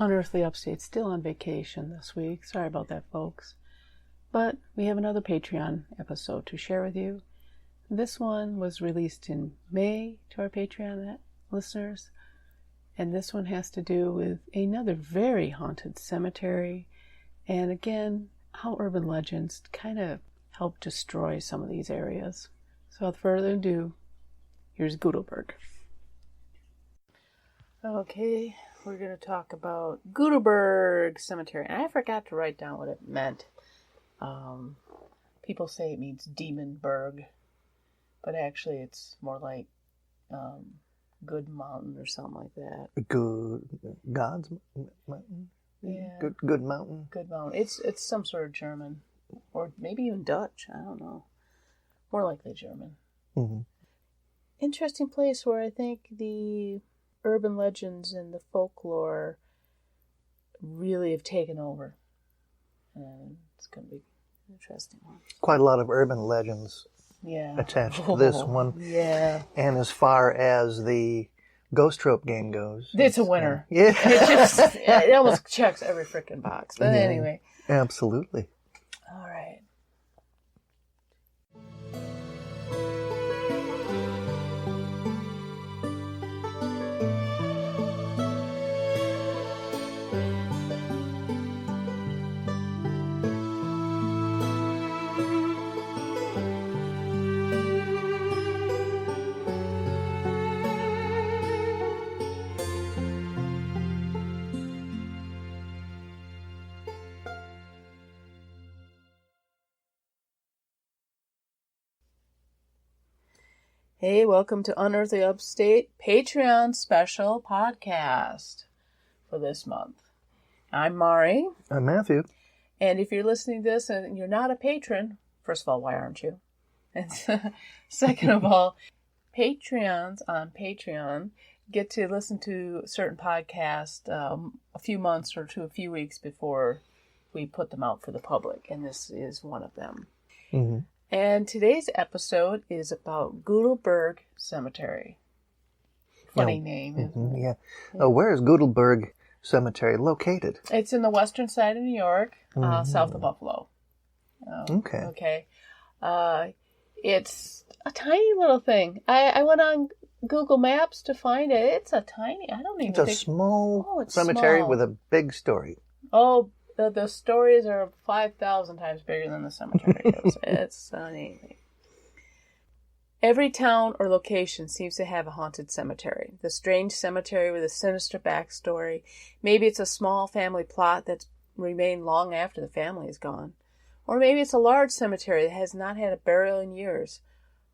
Unearthly Upstate still on vacation this week. Sorry about that, folks. But we have another Patreon episode to share with you. This one was released in May to our Patreon listeners. And this one has to do with another very haunted cemetery. And again, how urban legends kind of help destroy some of these areas. So without further ado, here's Goodleburg. Okay, we're going to talk about Goodleburg Cemetery. And I forgot to write down what it meant. People say it means Demonburg, but actually it's more like Good Mountain or something like that. God's Mountain? Yeah. Good Mountain? Good Mountain. It's some sort of German. Or maybe even Dutch. I don't know. More likely German. Mm-hmm. Interesting place where I think the urban legends and the folklore really have taken over. And it's going to be an interesting one. Quite a lot of urban legends attached to this one. Yeah. And as far as the Ghost Trope game goes, it's a winner. Yeah. It almost checks every freaking box. But anyway. Absolutely. All right. Hey, welcome to Unearthly Upstate Patreon special podcast for this month. I'm Mari. I'm Matthew. And if you're listening to this and you're not a patron, first of all, why aren't you? And second of all, Patreons on Patreon get to listen to certain podcasts a few months or to a few weeks before we put them out for the public. And this is one of them. Mm-hmm. And today's episode is about Goodleburg Cemetery. Funny name, isn't it? Yeah. Where is Goodleburg Cemetery located? It's in the western side of New York, south of Buffalo. Okay. It's a tiny little thing. I went on Google Maps to find it. It's a tiny, I don't even think... It's a small cemetery with a big story. Oh, the stories are 5,000 times bigger than the cemetery is. It's amazing. Every town or location seems to have a haunted cemetery. The strange cemetery with a sinister backstory. Maybe it's a small family plot that's remained long after the family is gone. Or maybe it's a large cemetery that has not had a burial in years.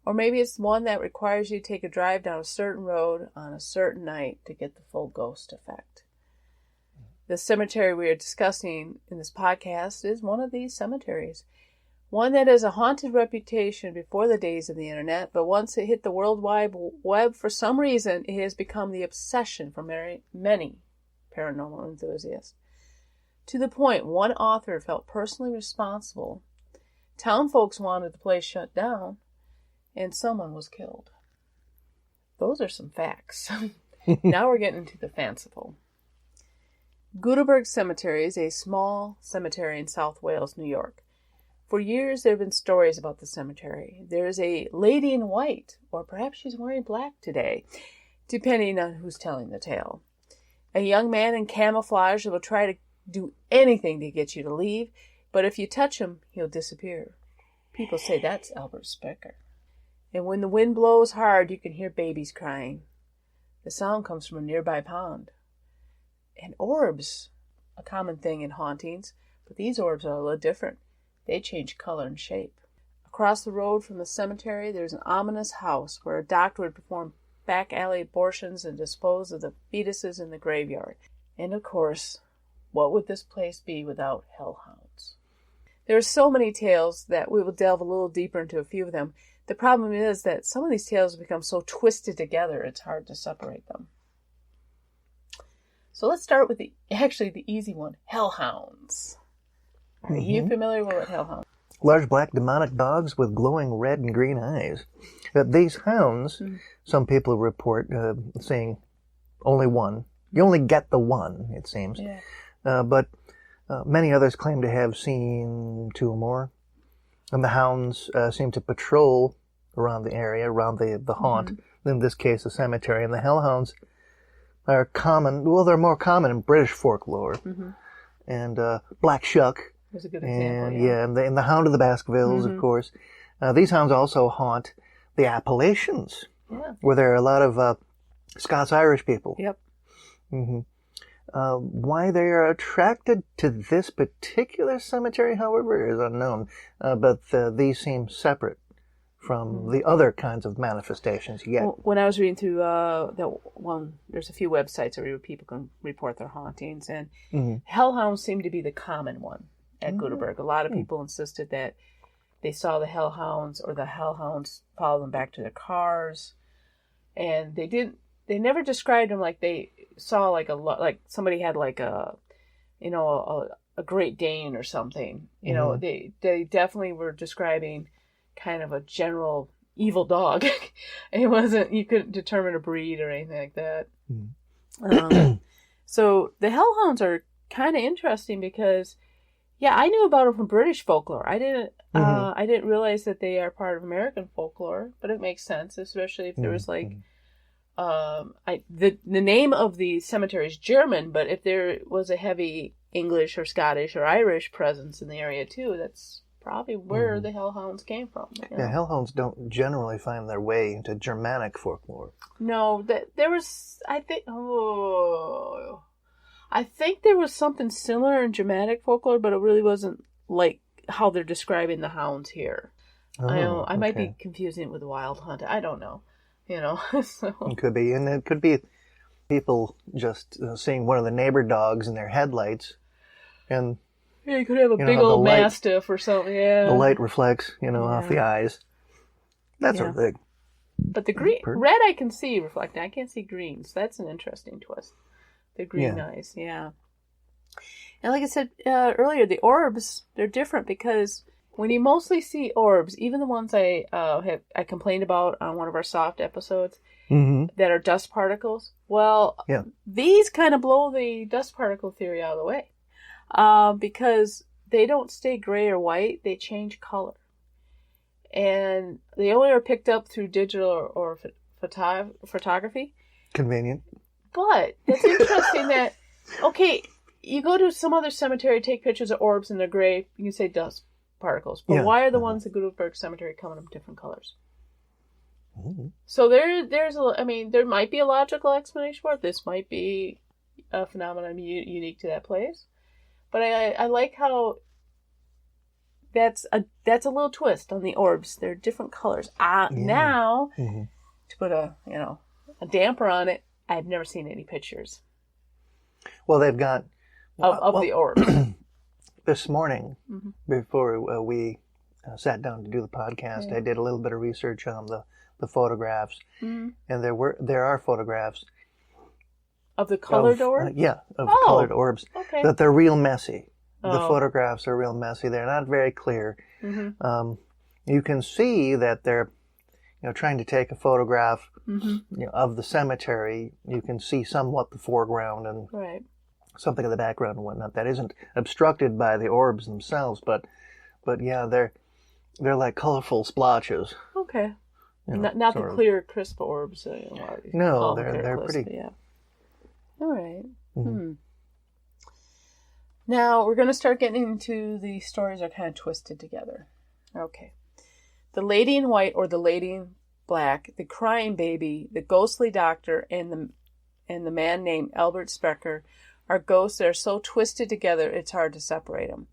Or maybe it's one that requires you to take a drive down a certain road on a certain night to get the full ghost effect. The cemetery we are discussing in this podcast is one of these cemeteries. One that has a haunted reputation before the days of the internet, but once it hit the World Wide Web, for some reason, it has become the obsession for many paranormal enthusiasts. To the point one author felt personally responsible. Town folks wanted the place shut down, and someone was killed. Those are some facts. Now we're getting into the fanciful. Goodleburg Cemetery is a small cemetery in South Wales, New York. For years, there have been stories about the cemetery. There is a lady in white, or perhaps she's wearing black today, depending on who's telling the tale. A young man in camouflage will try to do anything to get you to leave, but if you touch him, he'll disappear. People say that's Albert Spector. And when the wind blows hard, you can hear babies crying. The sound comes from a nearby pond. And orbs, a common thing in hauntings, but these orbs are a little different. They change color and shape. Across the road from the cemetery, there's an ominous house where a doctor would perform back alley abortions and dispose of the fetuses in the graveyard. And of course, what would this place be without hellhounds? There are so many tales that we will delve a little deeper into a few of them. The problem is that some of these tales have become so twisted together, it's hard to separate them. So let's start with the easy one, hellhounds. Are you familiar with what hellhounds? Large black demonic dogs with glowing red and green eyes. These hounds, some people report seeing only one You only get the one, it seems. Yeah. But many others claim to have seen 2 or more. And the hounds seem to patrol around the area, around the haunt, in this case, the cemetery. And the hellhounds are common, well, they're more common in British folklore. And Black Shuck. That's a good example, and the Hound of the Baskervilles, of course. These hounds also haunt the Appalachians, where there are a lot of Scots-Irish people. Yep. Why they are attracted to this particular cemetery, however, is unknown. But these seem separate from the other kinds of manifestations you get. Well, when I was reading through that one, there's a few websites where people can report their hauntings, and hellhounds seem to be the common one at Goodleburg. A lot of people insisted that they saw the hellhounds, or the hellhounds followed them back to their cars, and they never described them like they saw like somebody had like a Great Dane or something. You know, they definitely were describing kind of a general evil dog. It wasn't, you couldn't determine a breed or anything like that. So the hellhounds are kind of interesting because, I knew about them from British folklore. I didn't realize that they are part of American folklore, but it makes sense, especially if there was like, the name of the cemetery is German, but if there was a heavy English or Scottish or Irish presence in the area too, that's probably where the hellhounds came from. Yeah, hellhounds don't generally find their way into Germanic folklore. No, there was, I think there was something similar in Germanic folklore, but it really wasn't like how they're describing the hounds here. I might be confusing it with Wild Hunt. I don't know. So. It could be, and it could be people just seeing one of the neighbor dogs in their headlights, and you could have a big old mastiff or something. Yeah, the light reflects, off the eyes. That sort of thing. But the red I can see reflecting. I can't see green, so that's an interesting twist. The green eyes, And like I said earlier, the orbs, they're different because when you mostly see orbs, even the ones I complained about on one of our soft episodes that are dust particles, these kind of blow the dust particle theory out of the way. Because they don't stay gray or white, they change color. And they only are picked up through digital or photography. Convenient. But it's interesting that, you go to some other cemetery, take pictures of orbs and they're gray, you can say dust particles. But why are the ones at Goodleburg Cemetery coming in different colors? So there might be a logical explanation for it. This might be a phenomenon unique to that place. But I like how that's a little twist on the orbs. They're different colors. Now, to put a damper on it, I've never seen any pictures. Well, they've got of the orbs. This morning, before we sat down to do the podcast, I did a little bit of research on the photographs, and there are photographs of the colored orbs? Colored orbs. Okay. That they're real messy. The photographs are real messy. They're not very clear. You can see that they're trying to take a photograph of the cemetery. You can see somewhat the foreground and something in the background and whatnot that isn't obstructed by the orbs themselves. But they're like colorful splotches. Okay. Not the clear, crisp orbs. No, they're pretty. Yeah. All right. Now we're going to start getting into the stories that are kind of twisted together. Okay. The Lady in White or the Lady in Black, the Crying Baby, the Ghostly Doctor, and the man named Albert Spector are ghosts that are so twisted together it's hard to separate them.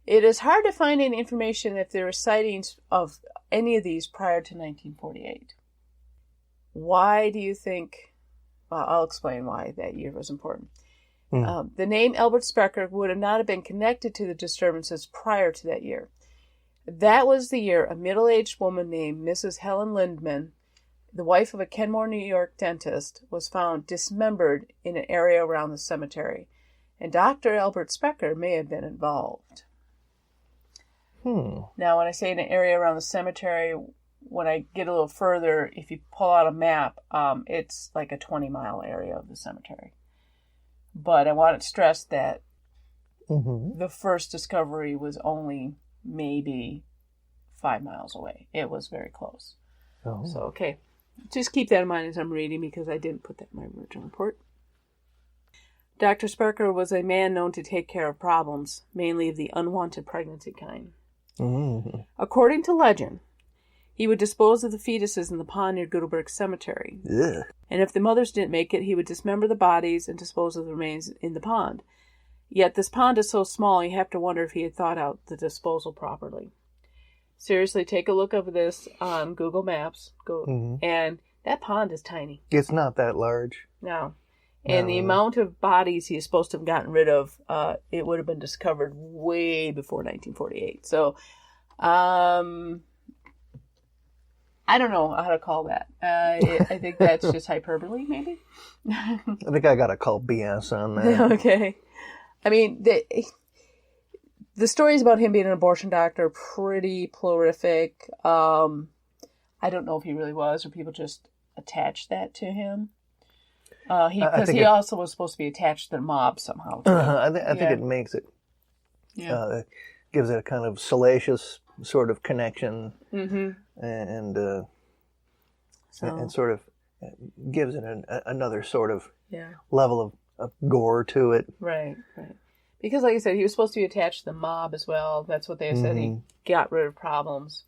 It is hard to find any information if there were sightings of any of these prior to 1948. Why do you think... Well, I'll explain why that year was important. The name Albert Spector would not have been connected to the disturbances prior to that year. That was the year a middle-aged woman named Mrs. Helen Lenoir, the wife of a Kenmore, New York dentist, was found dismembered in an area around the cemetery, and Dr. Albert Spector may have been involved. Now, when I say in an area around the cemetery, when I get a little further, if you pull out a map, it's like a 20-mile area of the cemetery. But I want to stress that the first discovery was only maybe 5 miles away. It was very close. Oh. So, okay. Just keep that in mind as I'm reading, because I didn't put that in my original report. Dr. Spector was a man known to take care of problems, mainly of the unwanted pregnancy kind. According to legend, he would dispose of the fetuses in the pond near Goodleburg Cemetery. Ugh. And if the mothers didn't make it, he would dismember the bodies and dispose of the remains in the pond. Yet this pond is so small, you have to wonder if he had thought out the disposal properly. Seriously, take a look over this on Google Maps. And that pond is tiny. It's not that large. No. And the amount of bodies he is supposed to have gotten rid of, it would have been discovered way before 1948. So, I don't know how to call that. I think that's just hyperbole, maybe? I think I got to call BS on that. Okay. I mean, the stories about him being an abortion doctor are pretty prolific. I don't know if he really was, or people just attached that to him. Because he also was supposed to be attached to the mob somehow. I think it makes it, gives it a kind of salacious sort of connection, and sort of gives it another sort of level of gore to it. Right. Because, like I said, he was supposed to be attached to the mob as well. That's what they said. He got rid of problems.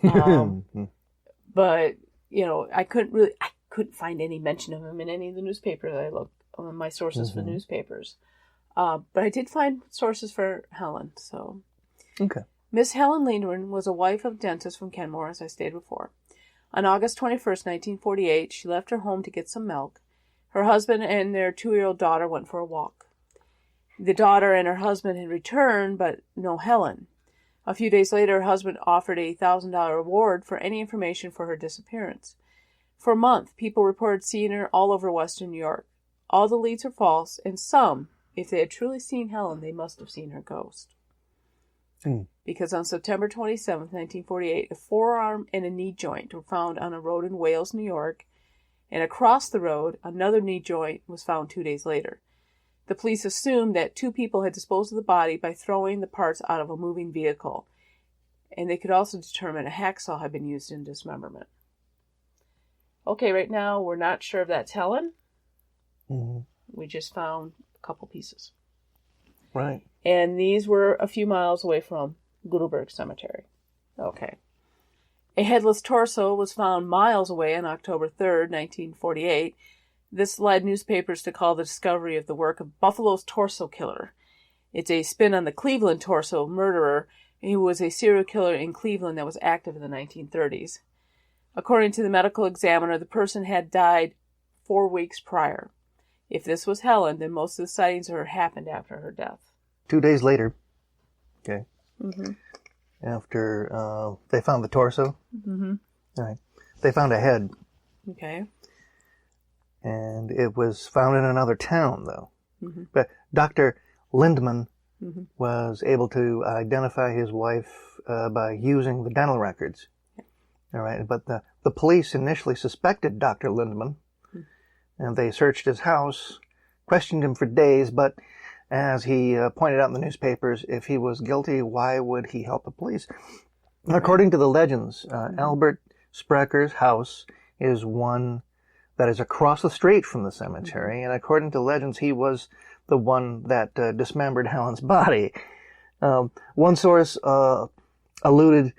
But, I couldn't find any mention of him in any of the newspapers. I looked on my sources for newspapers. But I did find sources for Helen, so. Okay. Miss Helen Lenoir was a wife of a dentist from Kenmore, as I stated before. On August 21st, 1948, she left her home to get some milk. Her husband and their 2-year-old daughter went for a walk. The daughter and her husband had returned, but no Helen. A few days later, her husband offered a $1,000 reward for any information for her disappearance. For a month, people reported seeing her all over western New York. All the leads are false, and some, if they had truly seen Helen, they must have seen her ghost. Because on September 27, 1948, a forearm and a knee joint were found on a road in Wales, New York, and across the road, another knee joint was found 2 days later. The police assumed that 2 people had disposed of the body by throwing the parts out of a moving vehicle, and they could also determine a hacksaw had been used in dismemberment. Okay, right now, we're not sure if that's Helen. We just found a couple pieces. Right. And these were a few miles away from Goodleburg Cemetery. Okay. A headless torso was found miles away on October 3rd, 1948. This led newspapers to call the discovery of the work of Buffalo's Torso Killer. It's a spin on the Cleveland torso murderer, who was a serial killer in Cleveland that was active in the 1930s. According to the medical examiner, the person had died 4 weeks prior. If this was Helen, then most of the sightings of her happened after her death. 2 days later, okay, after they found the torso, all right, they found a head. Okay. And it was found in another town, though. But Dr. Lindman was able to identify his wife by using the dental records. All right, but the police initially suspected Dr. Lindman, and they searched his house, questioned him for days, but as he pointed out in the newspapers, if he was guilty, why would he help the police? According to the legends, Albert Sprector's house is one that is across the street from the cemetery, and according to legends, he was the one that dismembered Helen's body. One source alluded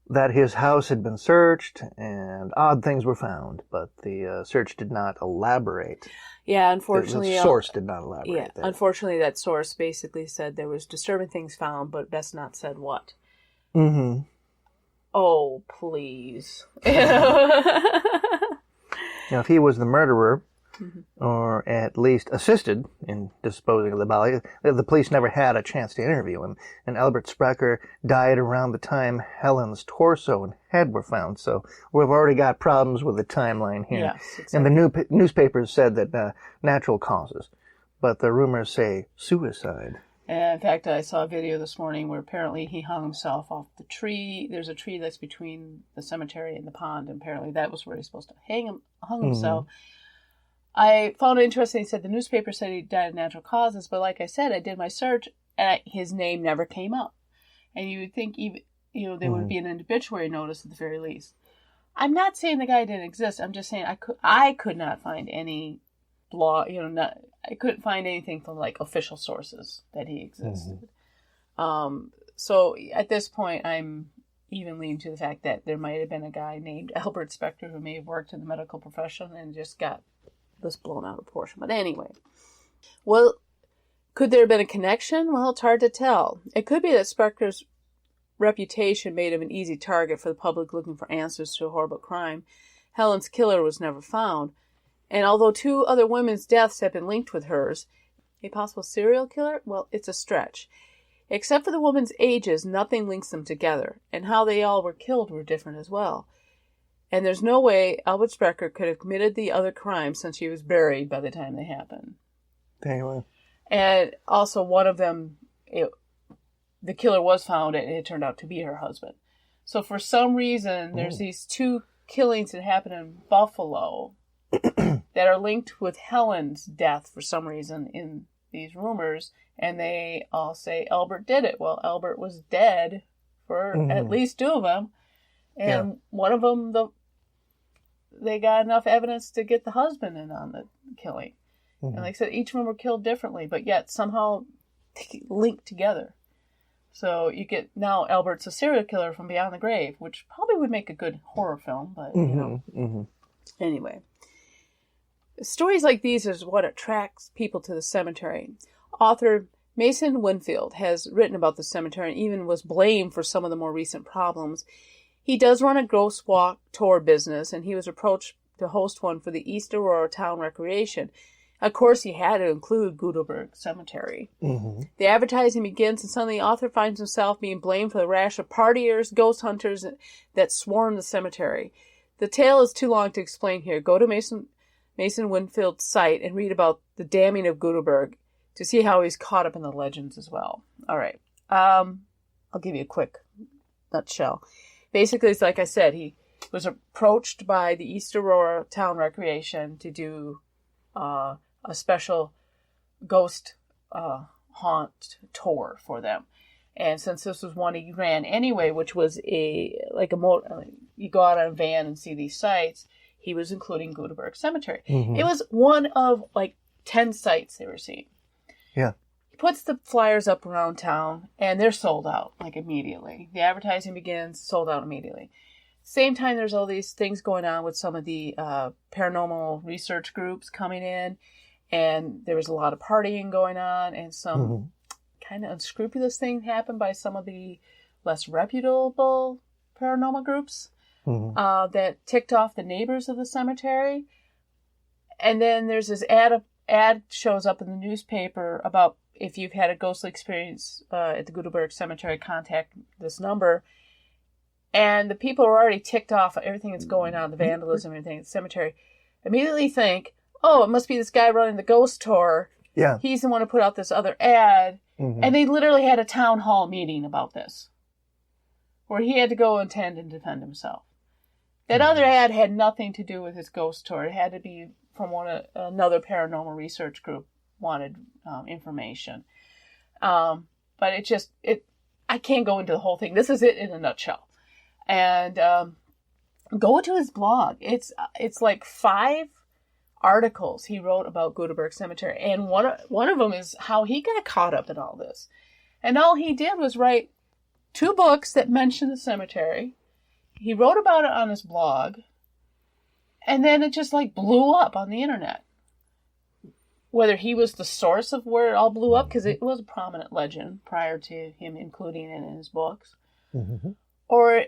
that his house had been searched and odd things were found, but the search did not elaborate. Yeah, unfortunately... The source did not elaborate. Yeah, unfortunately that source basically said there was disturbing things found, but best not said what. Oh, please. Now, if he was the murderer, or at least assisted in disposing of the body, the police never had a chance to interview him. And Albert Spector died around the time Helen's torso and head were found. So we've already got problems with the timeline here. Yes, exactly. And the newspapers said that natural causes, but the rumors say suicide. And in fact, I saw a video this morning where apparently he hung himself off the tree. There's a tree that's between the cemetery and the pond, and apparently that was where he's supposed to hung himself. I found it interesting. He said the newspaper said he died of natural causes, but like I said, I did my search, and his name never came up. And you would think even there would be an obituary notice at the very least. I'm not saying the guy didn't exist. I'm just saying I could not find any blog. I couldn't find anything from like official sources that he existed. So at this point, I'm even leaning to the fact that there might have been a guy named Albert Spector who may have worked in the medical profession and just got this blown out of proportion. But anyway, well, could there have been a connection? Well, it's hard to tell. It could be that Spector's reputation made him an easy target for the public looking for answers to a horrible crime. Helen's killer was never found. And although 2 other women's deaths have been linked with hers, a possible serial killer? Well, it's a stretch. Except for the women's ages, nothing links them together, and how they all were killed were different as well. And there's no way Albert Spector could have committed the other crimes since she was buried by the time they happened. Anyway. And also one of them, the killer was found, and it turned out to be her husband. So for some reason, there's these 2 killings that happened in Buffalo that are linked with Helen's death for some reason in these rumors, and they all say Albert did it. Well, Albert was dead for at least 2 of them, and one of them, they got enough evidence to get the husband in on the killing. And like I said, each of them were killed differently, but yet somehow linked together. So you get now Albert's a serial killer from beyond the grave, which probably would make a good horror film, but Anyway. Stories like these is what attracts people to the cemetery. Author Mason Winfield has written about the cemetery and even was blamed for some of the more recent problems. He does run a ghost walk tour business, and he was approached to host one for the East Aurora Town Recreation. Of course, he had to include Goodleburg Cemetery. The advertising begins, and suddenly the author finds himself being blamed for the rash of partiers, ghost hunters that swarm the cemetery. The tale is too long to explain here. Go to Mason Winfield's site and read about the damning of Goodleburg to see how he's caught up in the legends as well. All right. I'll give you a quick nutshell. Basically, it's like I said, he was approached by the East Aurora Town Recreation to do a special ghost haunt tour for them. And since this was one he ran anyway, which was you go out on a van and see these sites, he was including Goodleburg Cemetery. It was one of 10 sites they were seeing. Yeah. He puts the flyers up around town, and they're sold out immediately. The advertising begins, sold out immediately. Same time, there's all these things going on with some of the paranormal research groups coming in, and there was a lot of partying going on, and some kind of unscrupulous thing happened by some of the less reputable paranormal groups that ticked off the neighbors of the cemetery. And then there's this ad shows up in the newspaper about if you've had a ghostly experience at the Goodleburg Cemetery, contact this number. And the people are already ticked off at everything that's going on, the vandalism and everything at the cemetery, immediately think, oh, it must be this guy running the ghost tour. Yeah. He's the one who put out this other ad. And they literally had a town hall meeting about this, where he had to go attend and defend himself. That other ad had nothing to do with his ghost tour. It had to be from another paranormal research group wanted information. But I can't go into the whole thing. This is it in a nutshell. And go to his blog. It's like 5 articles he wrote about Goodleburg Cemetery, and one of them is how he got caught up in all this. And all he did was write 2 books that mention the cemetery. He wrote about it on his blog, and then it just blew up on the internet. Whether he was the source of where it all blew up, because it was a prominent legend prior to him including it in his books, or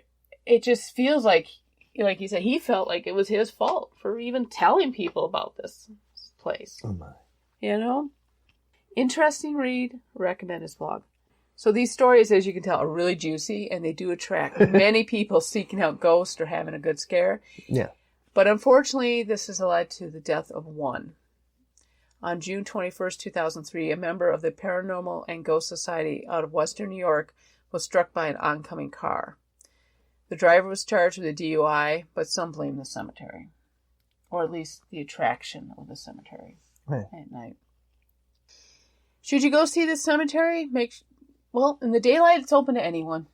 it just feels like he said, he felt like it was his fault for even telling people about this place. Oh my. Interesting read. Recommend his blog. So these stories, as you can tell, are really juicy, and they do attract many people seeking out ghosts or having a good scare. Yeah. But unfortunately, this has led to the death of one. On June 21st, 2003, a member of the Paranormal and Ghost Society out of Western New York was struck by an oncoming car. The driver was charged with a DUI, but some blame the cemetery. or at least the attraction of the cemetery right. at night. Should you go see this cemetery? In the daylight, it's open to anyone,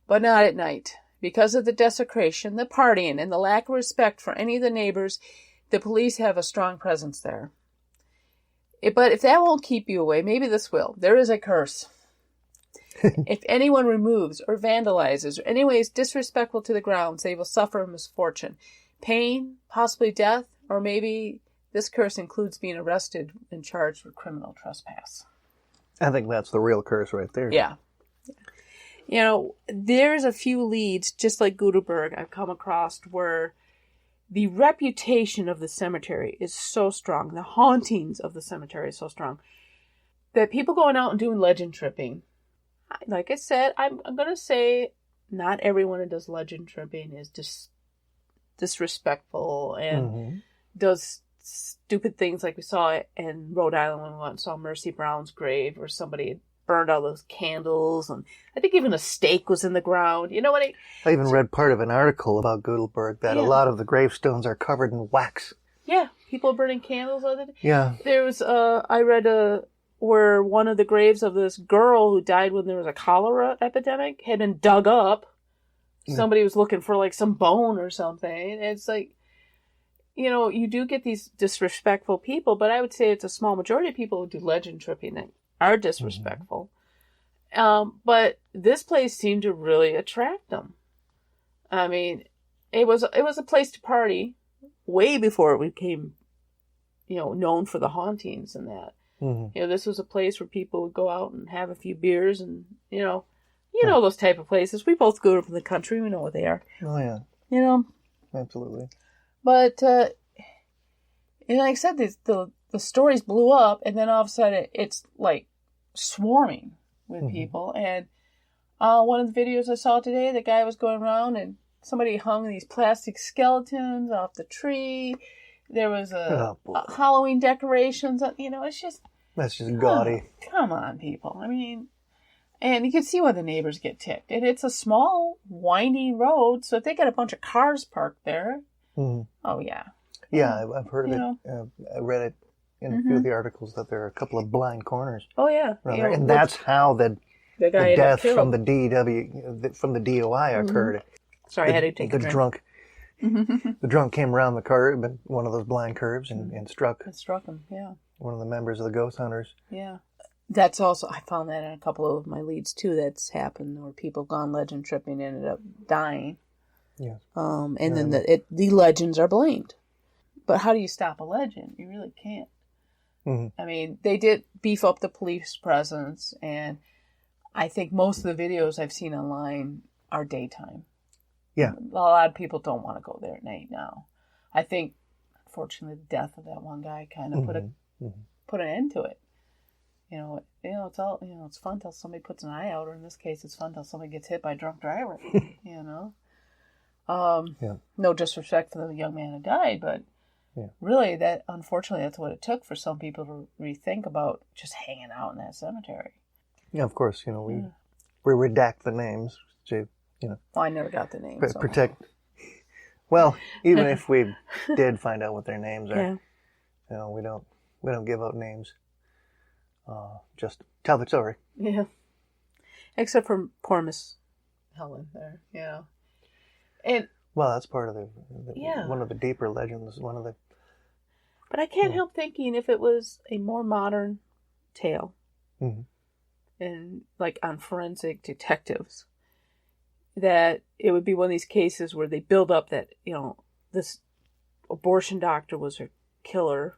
but not at night. Because of the desecration, the partying, and the lack of respect for any of the neighbors, the police have a strong presence there. But if that won't keep you away, maybe this will. There is a curse. If anyone removes or vandalizes or in any way is disrespectful to the grounds, they will suffer misfortune, pain, possibly death, or maybe this curse includes being arrested and charged with criminal trespass. I think that's the real curse right there. Yeah. You know, there's a few leads, just like Goodleburg, I've come across where the reputation of the cemetery is so strong, the hauntings of the cemetery is so strong, that people going out and doing legend tripping, like I said, I'm going to say not everyone who does legend tripping is disrespectful and does stupid things like we saw in Rhode Island when we went and saw Mercy Brown's grave, where somebody had burned all those candles, and I think even a stake was in the ground. You know what I even read part of an article about Goodleburg that a lot of the gravestones are covered in wax. Yeah, people burning candles on it. Yeah. There was, I read where one of the graves of this girl who died when there was a cholera epidemic had been dug up. Somebody was looking for like some bone or something. It's like, you know, you do get these disrespectful people, but I would say it's a small majority of people who do legend tripping that are disrespectful. But this place seemed to really attract them. I mean, it was a place to party way before it became, you know, known for the hauntings and that. You know, this was a place where people would go out and have a few beers and, you know those type of places. We both grew up in the country. We know what they are. Oh, yeah. You know? Absolutely. But, and like I said, the stories blew up, and then all of a sudden it's like swarming with people. And one of the videos I saw today, the guy was going around and somebody hung these plastic skeletons off the tree. There was a Halloween decorations. You know, it's just... That's just gaudy. Come on, people. I mean... And you can see why the neighbors get ticked. And it's a small, winding road, so if they got a bunch of cars parked there... Oh, yeah. Yeah, I've heard of it. I read it in a few of the articles that there are a couple of blind corners. Oh, yeah. There. And that's how the death from the DOI occurred. Sorry, I had to take a drink. The drunk came around the curb, and one of those blind curves, and struck. It struck him, yeah. One of the members of the ghost hunters. Yeah. That's also, I found that in a couple of my leads, too, that's happened, where people have gone legend tripping and ended up dying. Yes. And then the legends are blamed. But how do you stop a legend? You really can't. I mean, they did beef up the police presence, and I think most of the videos I've seen online are daytime. Yeah. A lot of people don't want to go there at night now. I think, unfortunately, the death of that one guy kind of put an end to it. You know, it's all, it's fun till somebody puts an eye out, or in this case, it's fun till somebody gets hit by a drunk driver, No disrespect for the young man who died, but really, unfortunately, that's what it took for some people to rethink about just hanging out in that cemetery. Yeah, of course, we redact the names to, Well, I never got the names. Protect. Well, even if we did find out what their names are, we don't give out names. Just tell the story. Yeah. Except for poor Miss Helen there, And well, that's part of one of the deeper legends. But I can't help thinking if it was a more modern tale, and like on forensic detectives, that it would be one of these cases where they build up that this abortion doctor was her killer.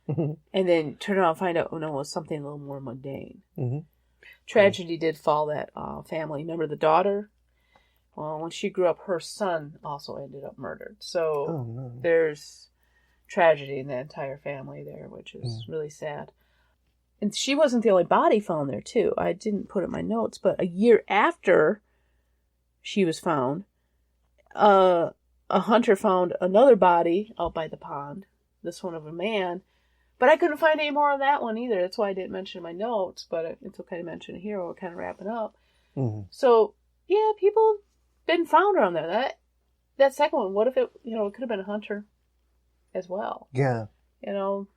And then turn around and find out, it was something a little more mundane. Tragedy did fall that family. Remember the daughter? Well, when she grew up, her son also ended up murdered. So there's tragedy in the entire family there, which is really sad. And she wasn't the only body found there, too. I didn't put it in my notes, but a year after she was found, a hunter found another body out by the pond, this one of a man. But I couldn't find any more on that one either. That's why I didn't mention in my notes, but it's okay to mention it here. We're kind of wrapping up. So, yeah, people have been found around there. That second one, what if it, it could have been a hunter? as well. Yeah.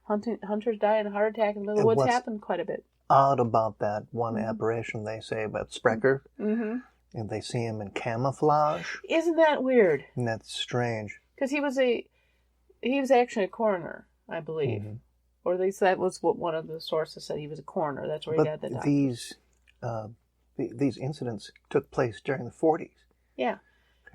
Hunters die in a heart attack in the middle of the woods happened quite a bit. Odd about that one apparition they say about Spector, and they see him in camouflage. Isn't that weird? And that's strange. Because he was actually a coroner, I believe. Or at least that was what one of the sources said. He was a coroner. That's where he got the doctor. These incidents took place during the 40s. Yeah.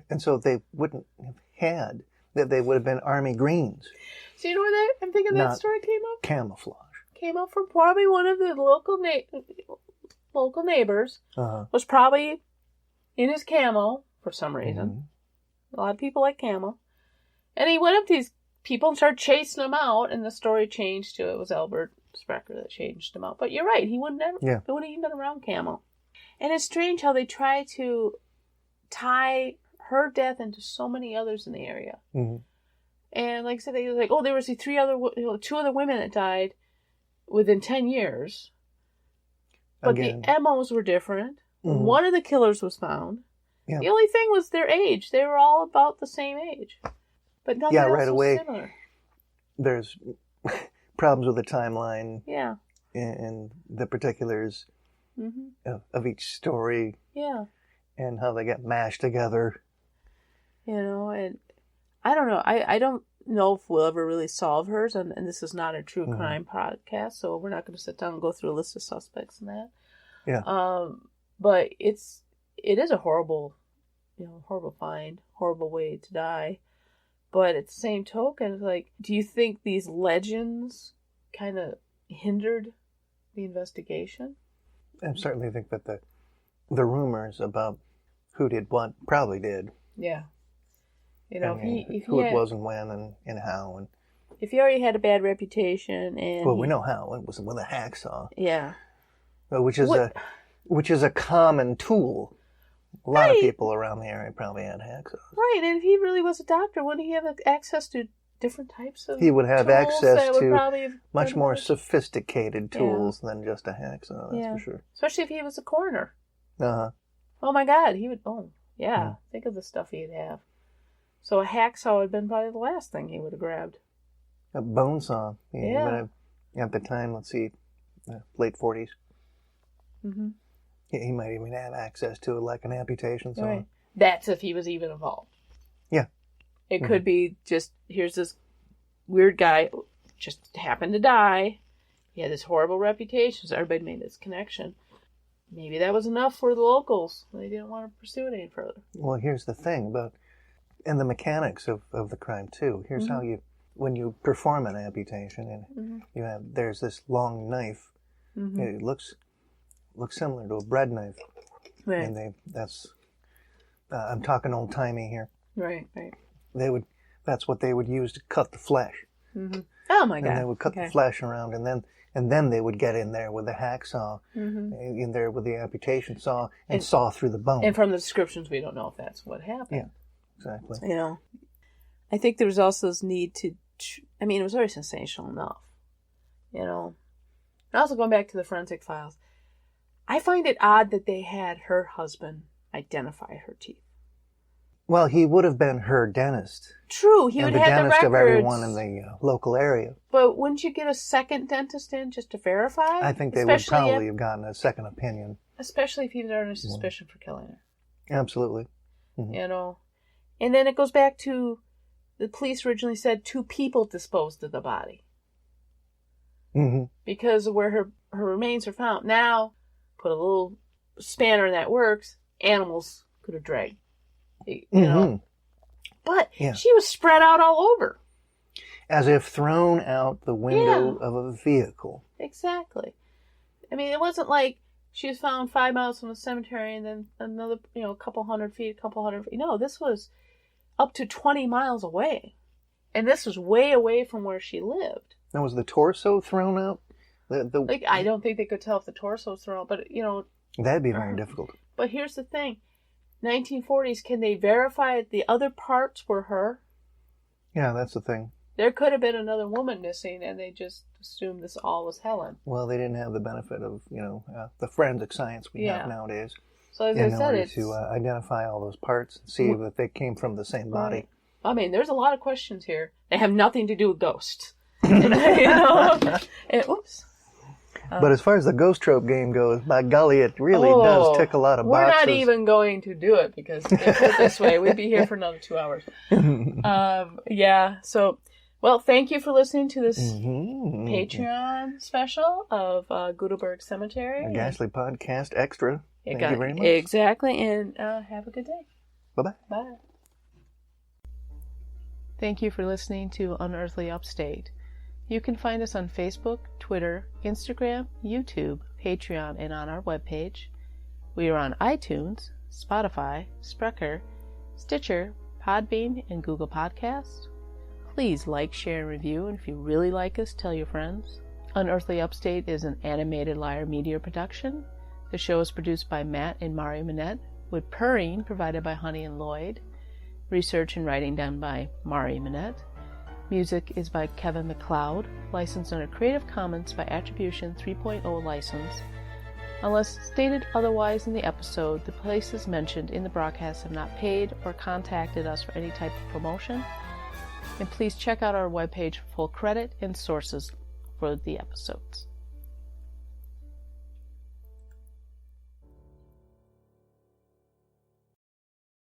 And so they wouldn't have had, that they would have been Army Greens. So you know where I'm thinking that story came up? Camouflage. Came up from probably one of the local neighbors. Was probably in his camo for some reason. A lot of people like camo. And he went up to these people and started chasing them out, and the story changed to it was Albert Spector that changed them out. But you're right, he wouldn't have even been around camo. And it's strange how they try to tie her death into so many others in the area. And like I said, they were like, there was two other women that died within 10 years. But the MOs were different. One of the killers was found. Yeah. The only thing was their age. They were all about the same age. But nothing else right away, was similar. There's problems with the timeline. Yeah. And the particulars of each story. Yeah. And how they get mashed together. And I don't know. I don't know if we'll ever really solve hers, and this is not a true crime podcast, so we're not going to sit down and go through a list of suspects and that. Yeah. But it is a horrible, horrible find, horrible way to die. But at the same token, it's like, do you think these legends kind of hindered the investigation? I certainly think that the rumors about who did what probably did. Yeah. Who it was and when and how. And if he already had a bad reputation and... Well, we know how. It was with a hacksaw. Yeah. Which is a common tool. A lot of people around the area probably had hacksaws. Right, and if he really was a doctor, wouldn't he have access to different types of He would have access to much more sophisticated tools than just a hacksaw, that's for sure. Especially if he was a coroner. Uh-huh. Oh my God, he would... think of the stuff he'd have. So a hacksaw would have been probably the last thing he would have grabbed. A bone saw. Yeah. At the time, let's see, late 40s. He might even have access to like an amputation saw. Right. That's if he was even involved. Yeah. It could be just, here's this weird guy, just happened to die. He had this horrible reputation, so everybody made this connection. Maybe that was enough for the locals. They didn't want to pursue it any further. Well, here's the thing and the mechanics of the crime too. Here's how when you perform an amputation and there's this long knife. It looks similar to a bread knife. Right. And I'm talking old timey here. Right. That's what they would use to cut the flesh. Oh my God. And they would cut the flesh around, and then they would get in there with the hacksaw, in there with the amputation saw, and saw through the bone. And from the descriptions, we don't know if that's what happened. Yeah, exactly. I think there was also this need to, it was already sensational enough, And also going back to the forensic files, I find it odd that they had her husband identify her teeth. Well, he would have been her dentist. True, he would have the dentist records. Of everyone in the local area. But wouldn't you get a second dentist in just to verify? I think they would probably have gotten a second opinion. Especially if he was under suspicion for killing her. Absolutely. And then it goes back to the police originally said 2 people disposed of the body. Because of where her remains are found. Now, put a little spanner in that works, animals could have dragged. But she was spread out all over. As if thrown out the window of a vehicle. Exactly. It wasn't like she was found 5 miles from the cemetery and then another, a couple hundred feet. No, this was up to 20 miles away. And this was way away from where she lived. Now, was the torso thrown out? I don't think they could tell if the torso was thrown out, but, That'd be very difficult. But here's the thing. 1940s, can they verify the other parts were her? Yeah, that's the thing. There could have been another woman missing, and they just assumed this all was Helen. Well, they didn't have the benefit of, the forensic science we have nowadays. So as I said, to identify all those parts and see that they came from the same body. I mean, there's a lot of questions here. They have nothing to do with ghosts. Oops. But as far as the ghost trope game goes, by golly, it really does tick a lot of boxes. We're not even going to do it because if it this way, we'd be here for another 2 hours. So, well, thank you for listening to this Patreon special of Goodleburg Cemetery. A Ghastly Podcast Extra. Thank you very much. Exactly, and have a good day. Bye-bye. Bye. Thank you for listening to Unearthly Upstate. You can find us on Facebook, Twitter, Instagram, YouTube, Patreon, and on our webpage. We are on iTunes, Spotify, Spector, Stitcher, Podbean, and Google Podcasts. Please like, share, and review, and if you really like us, tell your friends. Unearthly Upstate is an Animated Liar Media production. The show is produced by Matt and Mari Manette, with purring provided by Honey and Lloyd. Research and writing done by Mari Manette. Music is by Kevin MacLeod, licensed under Creative Commons by Attribution 3.0 license. Unless stated otherwise in the episode, the places mentioned in the broadcast have not paid or contacted us for any type of promotion. And please check out our webpage for full credit and sources for the episodes.